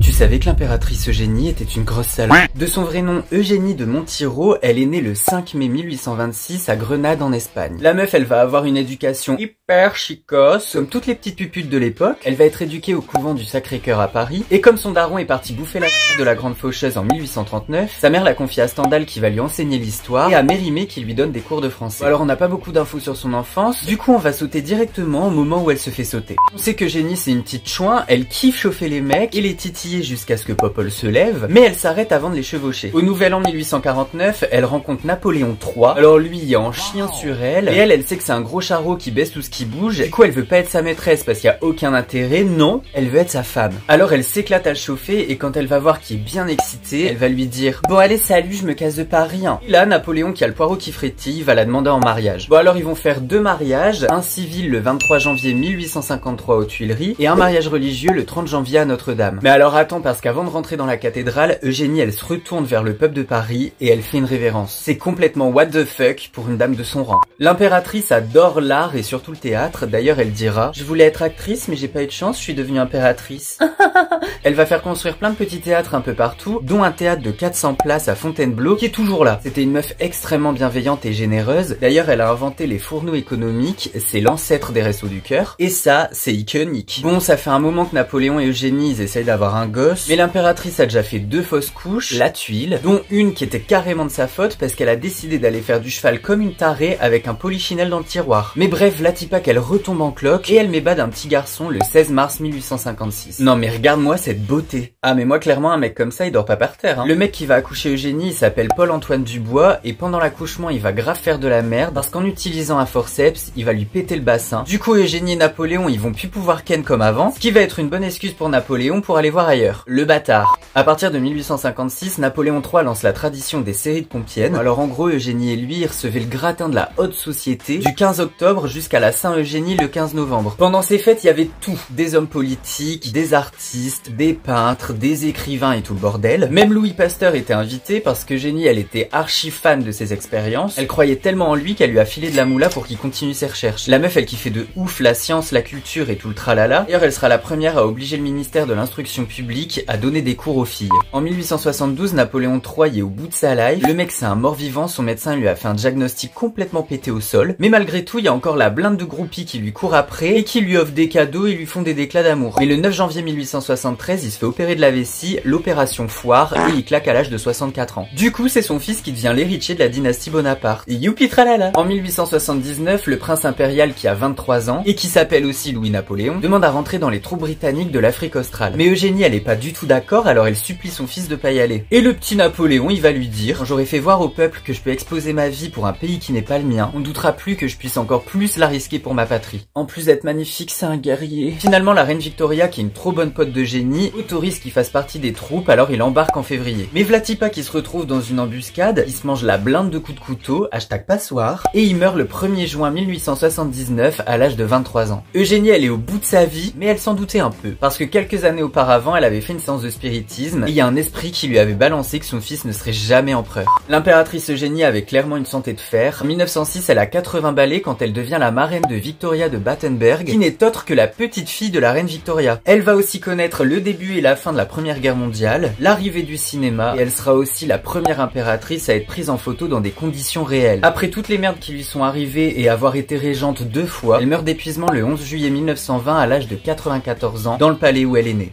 Tu savais que l'impératrice Eugénie était une grosse salope? De son vrai nom Eugénie de Montijo, elle est née le 5 mai 1826 à Grenade en Espagne. La meuf, elle va avoir une éducation hyper chicos, comme toutes les petites puputes de l'époque. Elle va être éduquée au couvent du Sacré-Cœur à Paris, et comme son daron est parti bouffer la de la grande faucheuse en 1839, sa mère l'a confie à Stendhal qui va lui enseigner l'histoire, et à Mérimée qui lui donne des cours de français. Alors on n'a pas beaucoup d'infos sur son enfance, du coup on va sauter directement au moment où elle se fait sauter. On sait que Eugénie c'est une petite chouin, elle kiffe chauffer les mecs et les titiller jusqu'à ce que Popol se lève, mais elle s'arrête avant de les chevaucher. Au nouvel an 1849, elle rencontre Napoléon III, alors lui il est en chien sur elle, et elle sait que c'est un gros charreau qui baisse tout ce qui bouge, du coup elle veut pas être sa maîtresse parce qu'il y a aucun intérêt, non, elle veut être sa femme. Alors elle s'éclate à le chauffer, et quand elle va voir qu'il est bien excité, elle va lui dire « Bon allez salut, je me casse de Paris hein. ». Et là, Napoléon qui a le poireau qui frétille va la demander en mariage. Bon alors ils vont faire deux mariages, un civil le 23 janvier 1853 aux Tuileries, et un mariage religieux le 30 janvier à Notre-Dame. Mais alors attends, parce qu'avant de rentrer dans la cathédrale, Eugénie elle se retourne vers le peuple de Paris et elle fait une révérence. C'est complètement what the fuck pour une dame de son rang. L'impératrice adore l'art et surtout le théâtre, d'ailleurs elle dira « Je voulais être actrice mais j'ai pas eu de chance, je suis devenue impératrice ». Elle va faire construire plein de petits théâtres un peu partout, dont un théâtre de 400 places à Fontainebleau qui est toujours là. C'était une meuf extrêmement bienveillante et généreuse, d'ailleurs elle a inventé les fourneaux économiques, c'est l'ancêtre des Restos du Cœur, et ça c'est iconique. Bon, ça fait un moment que Napoléon et Eugénie ils essayent d'avoir un gosse, mais l'impératrice a déjà fait deux fausses couches, la tuile, dont une qui était carrément de sa faute parce qu'elle a décidé d'aller faire du cheval comme une tarée avec un polichinelle dans le tiroir. Mais bref, Latipa qu'elle retombe en cloque et elle m'ébade un petit garçon le 16 mars 1856. Non mais regarde-moi cette beauté. Ah mais moi clairement un mec comme ça il dort pas par terre hein. Le mec qui va accoucher Eugénie il s'appelle Paul-Antoine Dubois et pendant l'accouchement il va grave faire de la merde parce qu'en utilisant un forceps il va lui péter le bassin. Du coup Eugénie et Napoléon ils vont plus pouvoir ken comme avant, ce qui va être une bonne excuse pour Napoléon pour aller voir ailleurs. Le bâtard. À partir de 1856, Napoléon III lance la tradition des séries de Compiègne. Alors en gros Eugénie et lui ils recevaient le gratin de la haute société du 15 octobre jusqu'à la Saint-Eugénie le 15 novembre. Pendant ces fêtes il y avait tout, des hommes politiques, des artistes, des peintres, des écrivains et tout le bordel. Même Louis Pasteur était invité parce qu'Eugénie elle était archi fan de ses expériences. Elle croyait tellement en lui qu'elle lui a filé de la moula pour qu'il continue ses recherches. La meuf elle kiffait de ouf la science, la culture et tout le tralala. D'ailleurs elle sera la première à obliger le ministère de l'instruction publique à donner des cours aux filles. En 1872, Napoléon III y est au bout de sa life. Le mec c'est un mort-vivant, son médecin lui a fait un diagnostic complètement pété au sol. Mais malgré tout, il y a encore la blinde de groupies qui lui courent après et qui lui offrent des cadeaux et lui font des déclats d'amour. Mais le 9 janvier 1873, il se fait opérer de la vessie, l'opération foire et il claque à l'âge de 64 ans. Du coup, c'est son fils qui devient l'héritier de la dynastie Bonaparte. Et youpi tralala. En 1879, le prince impérial qui a 23 ans et qui s'appelle aussi Louis-Napoléon demande à rentrer dans les troupes britanniques de l'Afrique australe. Mais Eugénie, elle est pas du tout d'accord, alors elle supplie son fils de pas y aller. Et le petit Napoléon, il va lui dire « J'aurais fait voir au peuple que je peux exposer ma vie pour un pays qui n'est pas le mien. On ne doutera plus que je puisse encore plus la risquer pour ma patrie. En plus d'être magnifique, c'est un guerrier. » Finalement, la reine Victoria, qui est une trop bonne pote d'Eugénie, autorise qu'il fasse partie des troupes, alors il embarque en février. Mais Vlatipa qui se retrouve dans une embuscade, il se mange la blinde de coups de couteau, #passoire, et il meurt le 1er juin 1879 à l'âge de 23 ans. Eugénie, elle est au bout de sa vie, mais elle s'en doutait un peu, parce que quelques années auparavant, elle avait fait une séance de spiritisme, et il y a un esprit qui lui avait balancé que son fils ne serait jamais empereur. L'impératrice Eugénie avait clairement une santé de fer. En 1906, elle a 80 balais quand elle devient la marraine de Victoria de Battenberg, qui n'est autre que la petite fille de la reine Victoria. Elle va aussi connaître le début et la fin de la Première Guerre mondiale, l'arrivée du cinéma, et elle sera aussi la première impératrice à être prise en photo dans des conditions réelles. Après toutes les merdes qui lui sont arrivées et avoir été régente 2 fois, elle meurt d'épuisement le 11 juillet 1920 à l'âge de 94 ans, dans le palais où elle est née.